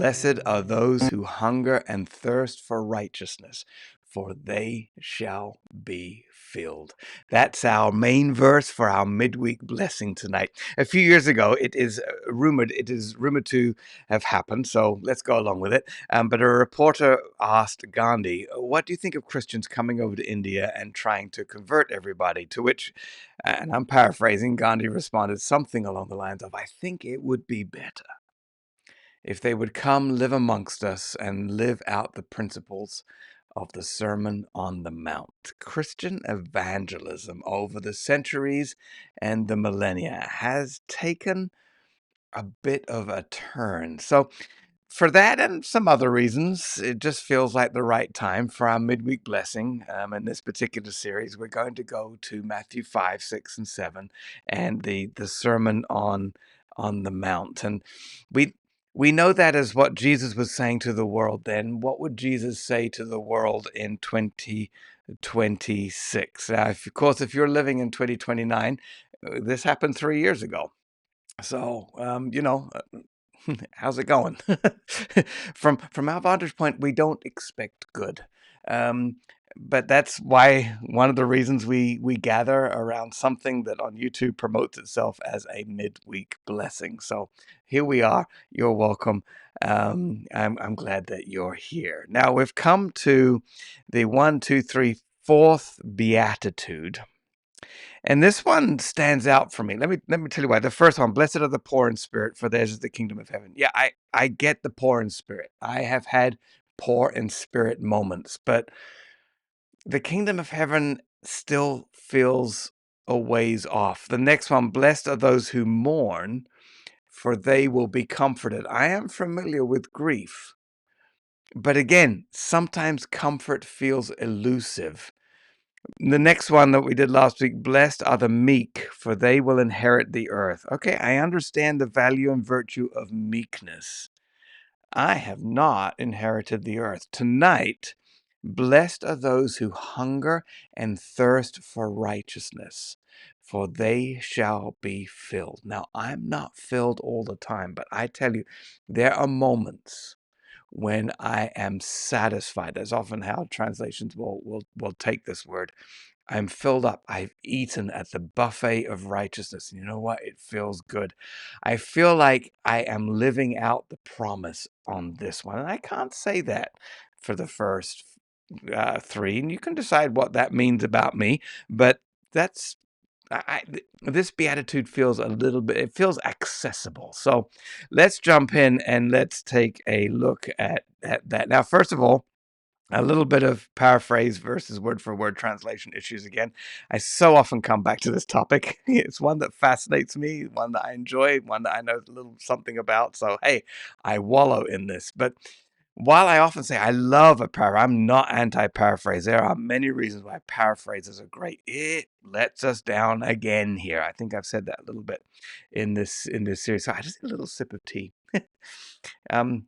Blessed are those who hunger and thirst for righteousness, for they shall be filled. That's our main verse for our midweek blessing tonight. A few years ago, it is rumored to have happened, so let's go along with it. But a reporter asked Gandhi, "What do you think of Christians coming over to India and trying to convert everybody?" To which, and I'm paraphrasing, Gandhi responded something along the lines of, "I think it would be better if they would come live amongst us and live out the principles of the Sermon on the Mount." Christian evangelism over the centuries and the millennia has taken a bit of a turn. So, for that and some other reasons, it just feels like the right time for our midweek blessing. In this particular series, we're going to go to Matthew 5, 6, and 7 and the Sermon on the Mount. And we we know that as what Jesus was saying to the world then. What would Jesus say to the world in 2026? Now, of course, if you're living in 2029, this happened 3 years ago. So, how's it going? From our vantage point, we don't expect good. Um, but that's why one of the reasons we gather around something that on YouTube promotes itself as a midweek blessing. So here we are. You're welcome. I'm glad that you're here. Now we've come to the one, two, three, fourth beatitude. And this one stands out for me. Let me tell you why. The first one, blessed are the poor in spirit, for theirs is the kingdom of heaven. Yeah, I get the poor in spirit. I have had poor in spirit moments, but the kingdom of heaven still feels a ways off. The next one, blessed are those who mourn, for they will be comforted. I am familiar with grief, but again, sometimes comfort feels elusive. The next one that we did last week, blessed are the meek, for they will inherit the earth. Okay, I understand the value and virtue of meekness. I have not inherited the earth. Tonight, blessed are those who hunger and thirst for righteousness, for they shall be filled. Now, I'm not filled all the time, but I tell you, there are moments when I am satisfied. That's often how translations will take this word. I'm filled up. I've eaten at the buffet of righteousness. And you know what? It feels good. I feel like I am living out the promise on this one. And I can't say that for the first three. And you can decide what that means about me. But that's this beatitude feels a little bit, it feels accessible. So let's jump in and let's take a look at that. Now, first of all, a little bit of paraphrase versus word for word translation issues again. I so often come back to this topic. It's one that fascinates me, one that I enjoy, one that I know a little something about. So, hey, I wallow in this. But while I often say I love a paraphrase, I'm not anti-paraphrase. There are many reasons why paraphrases are great. It lets us down again here. I think I've said that a little bit in this series. So I just need a little sip of tea. um,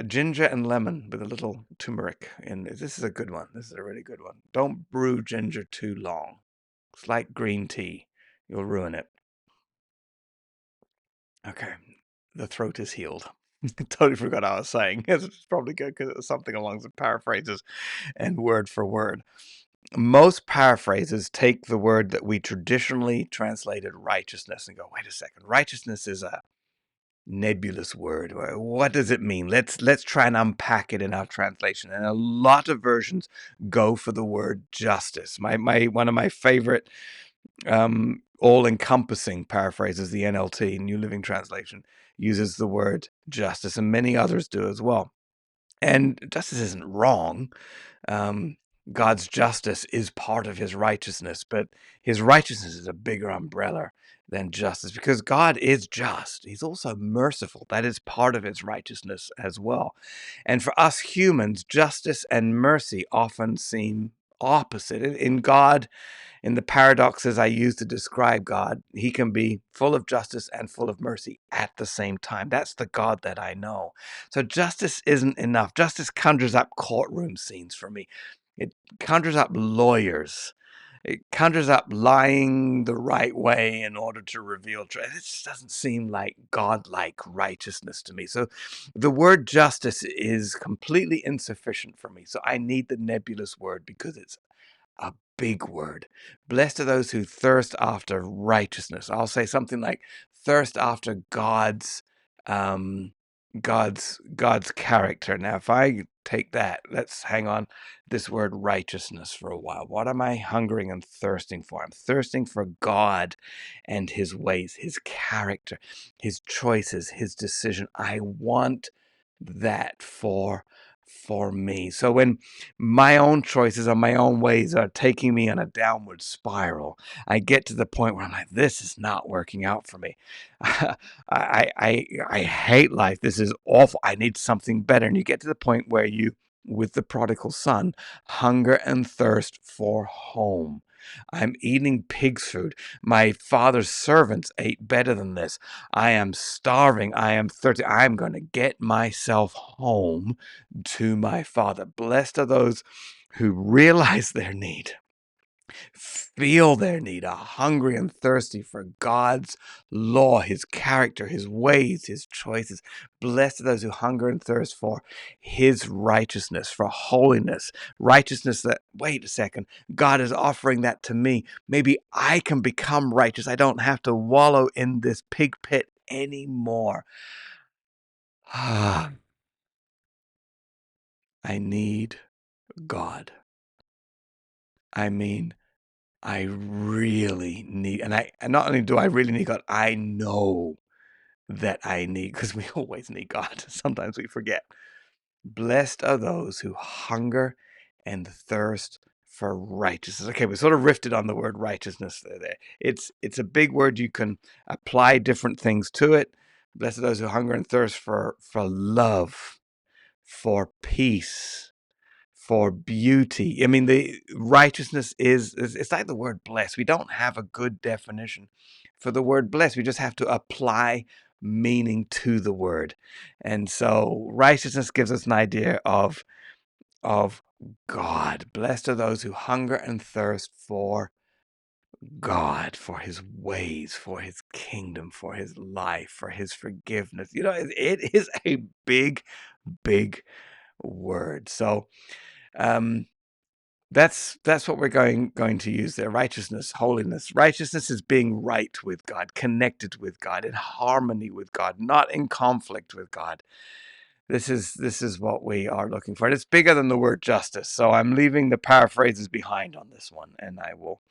Ginger and lemon with a little turmeric in it. This is a good one. This is a really good one. Don't brew ginger too long. It's like green tea. You'll ruin it. Okay. The throat is healed. Totally forgot what I was saying. It's probably good because it was something along the paraphrases and word for word. Most paraphrases take the word that we traditionally translated righteousness and go, wait a second, righteousness is a nebulous word. What does it mean? Let's try and unpack it in our translation. And a lot of versions go for the word justice. My one of my favorite all-encompassing paraphrases, the NLT, New Living Translation, uses the word justice, and many others do as well. And justice isn't wrong. Um, God's justice is part of his righteousness, but his righteousness is a bigger umbrella than justice because God is just. He's also merciful. That is part of his righteousness as well. And for us humans, justice and mercy often seem opposite. In God, in the paradoxes I use to describe God, he can be full of justice and full of mercy at the same time. That's the God that I know. So justice isn't enough. Justice conjures up courtroom scenes for me. It conjures up lawyers. It conjures up lying the right way in order to reveal truth. It just doesn't seem like godlike righteousness to me. So the word justice is completely insufficient for me. So I need the nebulous word because it's a big word. Blessed are those who thirst after righteousness. I'll say something like thirst after um, God's character. Now, if I take that, let's hang on this word righteousness for a while. What am I hungering and thirsting for? I'm thirsting for God and His ways, His character, His choices, His decision. I want that for me. So when my own choices or my own ways are taking me on a downward spiral, I get to the point where I'm like, this is not working out for me. I hate life. This is awful. I need something better. And you get to the point where you, with the prodigal son, hunger and thirst for home. I'm eating pig's food. My father's servants ate better than this. I am starving. I am thirsty. I'm going to get myself home to my father. Blessed are those who realize their need, feel their need, are hungry and thirsty for God's law, His character, His ways, His choices. Blessed are those who hunger and thirst for His righteousness, for holiness, righteousness that, wait a second, God is offering that to me. Maybe I can become righteous. I don't have to wallow in this pig pit anymore. I need God. I mean, I really need, and not only do I really need God, I know that I need, because we always need God. Sometimes we forget. Blessed are those who hunger and thirst for righteousness. Okay, we sort of riffed on the word righteousness there. It's a big word. You can apply different things to it. Blessed are those who hunger and thirst for love, for peace, for beauty. I mean, the righteousness is it's like the word blessed. We don't have a good definition for the word blessed. We just have to apply meaning to the word. And so righteousness gives us an idea of God. Blessed are those who hunger and thirst for God, for His ways, for His kingdom, for His life, for His forgiveness. You know, it is a big, big word. So um that's what we're going to use there. Righteousness, holiness. Righteousness is being right with God, connected with God, in harmony with God, not in conflict with God. This is what we are looking for. And it's bigger than the word justice. So I'm leaving the paraphrases behind on this one, and I will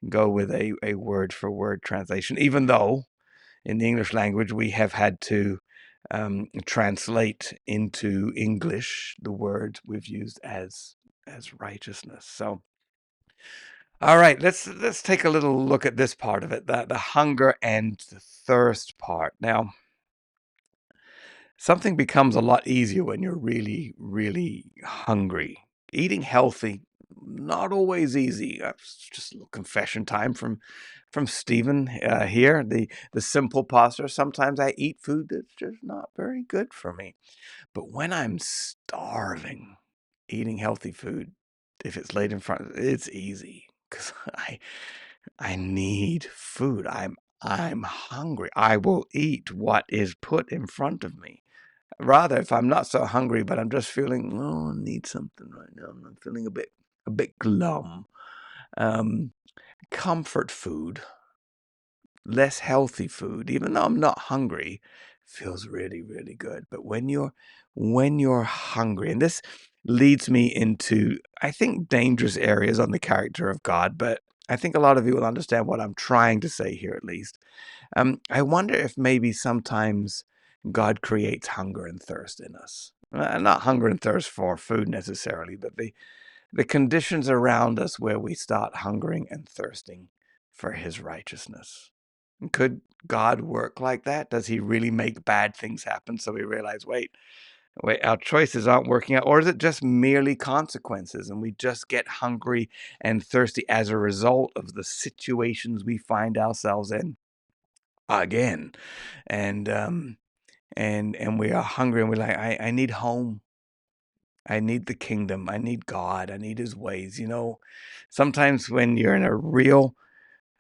go with a word for word translation, even though in the English language we have had to translate into English the word we've used as righteousness. So all right, let's take a little look at this part of it, the hunger and the thirst part. Now, something becomes a lot easier when you're really, really hungry. Eating healthy, not always easy. Just a little confession time from Stephen here, the simple pastor. Sometimes I eat food that's just not very good for me. But when I'm starving, eating healthy food, if it's laid in front, it's easy because I need food. I'm hungry. I will eat what is put in front of me. Rather, if I'm not so hungry, but I'm just feeling, oh, I need something right now. I'm feeling a bit glum. Um, Comfort food, less healthy food, even though I'm not hungry, feels really, really good. But when you're hungry, and this leads me into, I think, dangerous areas on the character of God, but I think a lot of you will understand what I'm trying to say here, at least. I wonder if maybe sometimes God creates hunger and thirst in us. Not hunger and thirst for food necessarily, but the conditions around us where we start hungering and thirsting for His righteousness. Could God work like that? Does He really make bad things happen so we realize, wait, our choices aren't working out? Or is it just merely consequences and we just get hungry and thirsty as a result of the situations we find ourselves in again? And we are hungry and we're like, I need home. I need the kingdom. I need God. I need his ways. Sometimes when you're in a real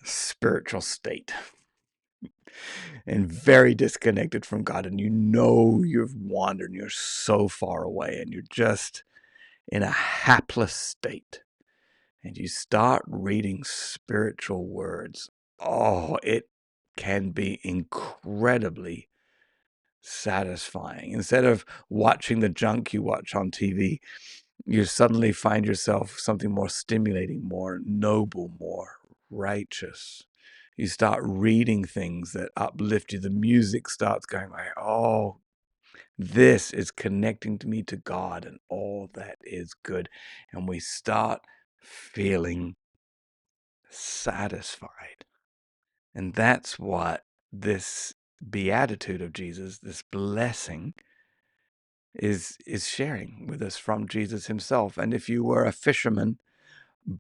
spiritual state and very disconnected from God, and you've wandered, and you're so far away, and you're just in a hapless state, and you start reading spiritual words, it can be incredibly satisfying. Instead of watching the junk you watch on TV, you suddenly find yourself something more stimulating, more noble, more righteous. You start reading things that uplift you. The music starts going like, this is connecting to me to God and all that is good. And we start feeling satisfied. And that's what this beatitude of Jesus, this blessing, is sharing with us from Jesus himself. And if you were a fisherman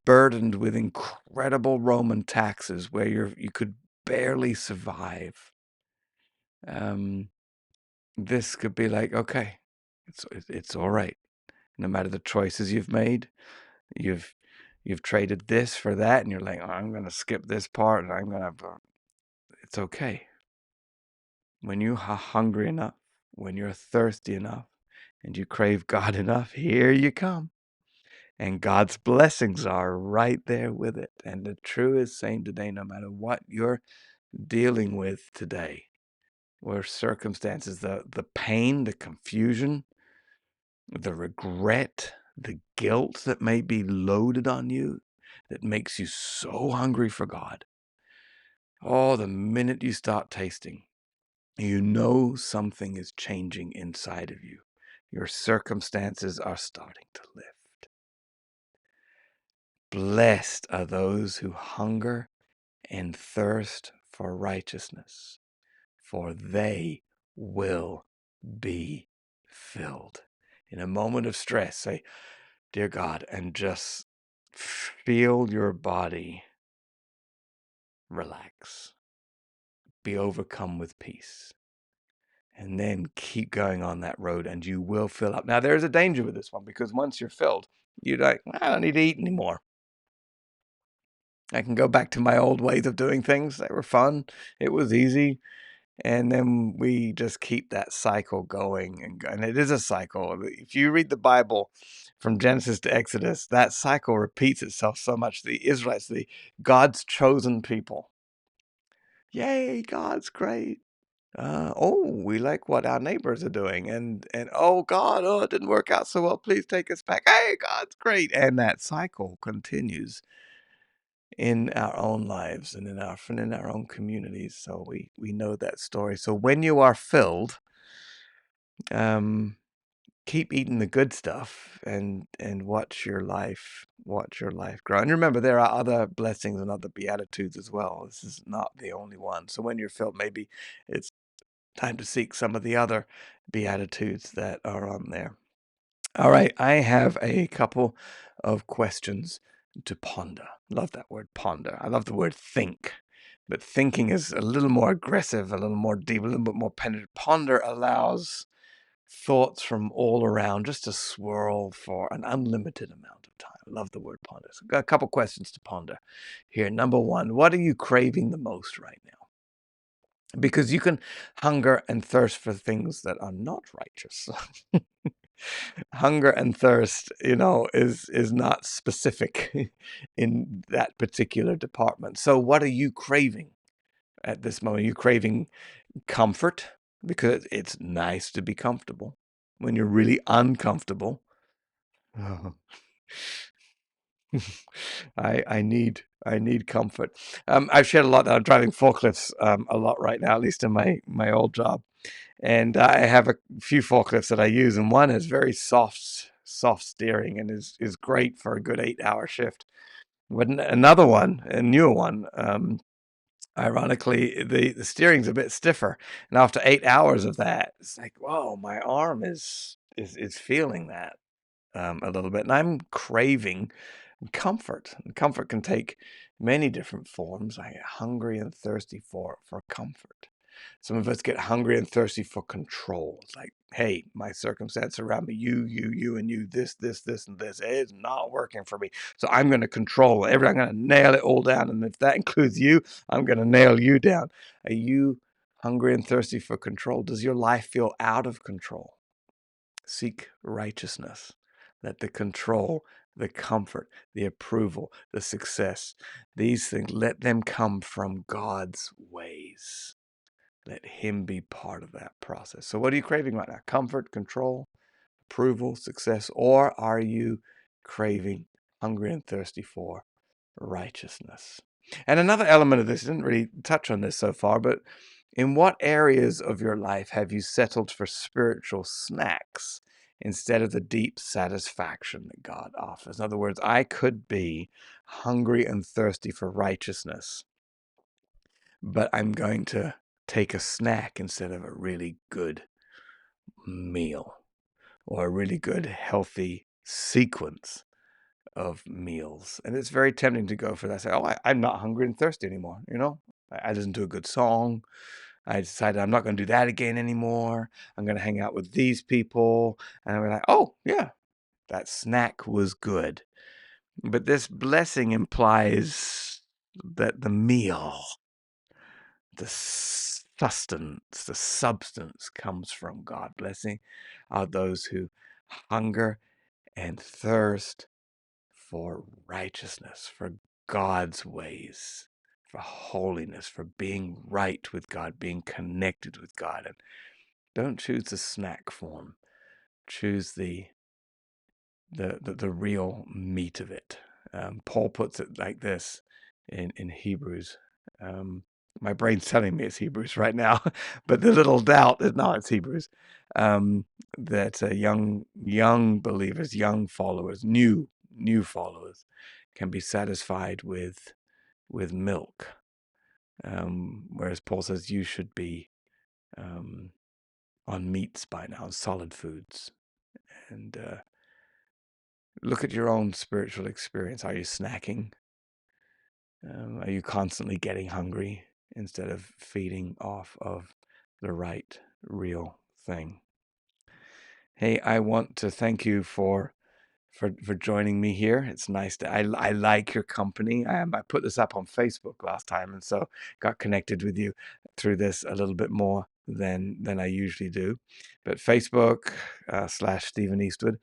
burdened with incredible Roman taxes where you could barely survive, this could be like, okay, it's all right. No matter the choices you've made, you've traded this for that, and you're like, I'm going to skip this part, and it's okay. When you are hungry enough, when you're thirsty enough, and you crave God enough, here you come. And God's blessings are right there with it. And the truth is same today, no matter what you're dealing with today, where circumstances, the pain, the confusion, the regret, the guilt that may be loaded on you, that makes you so hungry for God. The minute you start tasting, something is changing inside of you. Your circumstances are starting to lift. Blessed are those who hunger and thirst for righteousness, for they will be filled. In a moment of stress, say, Dear God, and just feel your body relax, be overcome with peace, and then keep going on that road, and you will fill up. Now, there's a danger with this one, because once you're filled, you're like, I don't need to eat anymore. I can go back to my old ways of doing things. They were fun. It was easy. And then we just keep that cycle going. And it is a cycle. If you read the Bible from Genesis to Exodus, that cycle repeats itself so much. The Israelites, God's chosen people. Yay, God's great. We like what our neighbors are doing. And oh, God, it didn't work out so well. Please take us back. Hey, God's great. And that cycle continues in our own lives and in our own communities. So we know that story. So when you are filled, keep eating the good stuff and watch your life grow. And remember, there are other blessings and other beatitudes as well. This is not the only one. So when you're filled, maybe it's time to seek some of the other beatitudes that are on there. All right, I have a couple of questions to ponder. Love that word, ponder. I love the word think, but thinking is a little more aggressive, a little more deep, a little bit more penetrative. Ponder allows thoughts from all around just to swirl for an unlimited amount of time. I love the word ponder. So I've got a couple questions to ponder here. Number one, what are you craving the most right now? Because you can hunger and thirst for things that are not righteous. Hunger and thirst, is not specific in that particular department. So what are you craving at this moment? Are you craving comfort? Because it's nice to be comfortable. When you're really uncomfortable, I need comfort. I've shared a lot that I'm driving forklifts a lot right now, at least in my old job. And I have a few forklifts that I use, and one is very soft steering and is great for a good 8-hour shift. But another one, a newer one, ironically, the steering's a bit stiffer. And after 8 hours of that, it's like, whoa, my arm is feeling that a little bit. And I'm craving comfort. And comfort can take many different forms. I get hungry and thirsty for comfort. Some of us get hungry and thirsty for control. It's like, hey, my circumstance around me, you, and you, this, and this, it's not working for me. So I'm going to control everything. I'm going to nail it all down. And if that includes you, I'm going to nail you down. Are you hungry and thirsty for control? Does your life feel out of control? Seek righteousness. Let the control, the comfort, the approval, the success, these things, let them come from God's ways. Let him be part of that process. So what are you craving right now? Comfort, control, approval, success, or are you craving, hungry and thirsty for righteousness? And another element of this, I didn't really touch on this so far, but in what areas of your life have you settled for spiritual snacks instead of the deep satisfaction that God offers? In other words, I could be hungry and thirsty for righteousness, but I'm going to take a snack instead of a really good meal or a really good, healthy sequence of meals. And it's very tempting to go for that. Say, oh, I'm not hungry and thirsty anymore. I listen to a good song. I decided I'm not going to do that again anymore. I'm going to hang out with these people. And I'm like, oh, yeah, that snack was good. But this blessing implies that the meal, the sustenance, the substance comes from God. Blessing are those who hunger and thirst for righteousness, for God's ways, for holiness, for being right with God, being connected with God. And don't choose the snack form. Choose the real meat of it. Paul puts it like this in Hebrews. My brain's telling me it's Hebrews right now, but the little doubt is no, it's Hebrews. That young believers, young followers, new followers, can be satisfied with milk, whereas Paul says you should be on meats by now, solid foods, and look at your own spiritual experience. Are you snacking? Are you constantly getting hungry instead of feeding off of the right, real thing? Hey, I want to thank you for joining me here. It's nice to I like your company. I put this up on Facebook last time, and so got connected with you through this a little bit more than I usually do. But Facebook / Stephen Eastwood,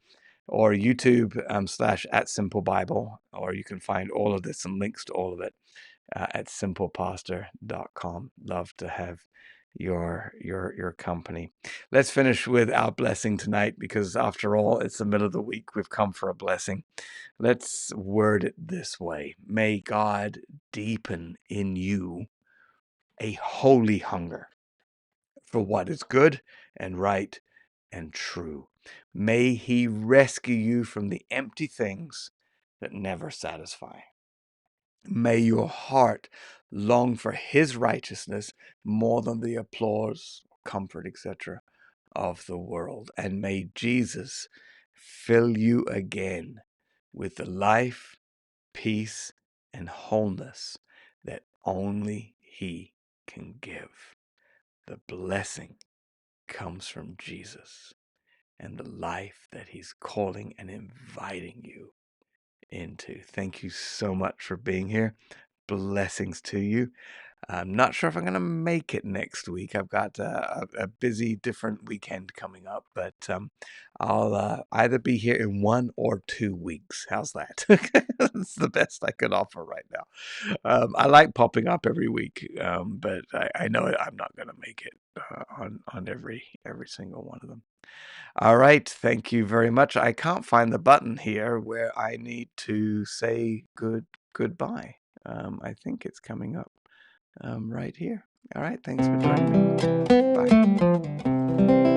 or YouTube / at Simple Bible, or you can find all of this and links to all of it at simplepastor.com. Love to have your company. Let's finish with our blessing tonight, because after all, it's the middle of the week. We've come for a blessing. Let's word it this way. May God deepen in you a holy hunger for what is good and right and true. May he rescue you from the empty things that never satisfy. May your heart long for his righteousness more than the applause, comfort, etc. of the world. And may Jesus fill you again with the life, peace, and wholeness that only he can give. The blessing comes from Jesus and the life that he's calling and inviting you into. Thank you so much for being here. Blessings to you. I'm not sure if I'm going to make it next week. I've got a busy, different weekend coming up, but I'll either be here in 1 or 2 weeks. How's that? That's the best I can offer right now. I like popping up every week, but I know I'm not going to make it on every single one of them. All right. Thank you very much. I can't find the button here where I need to say goodbye. I think it's coming up right here. All right. Thanks for joining me. Bye.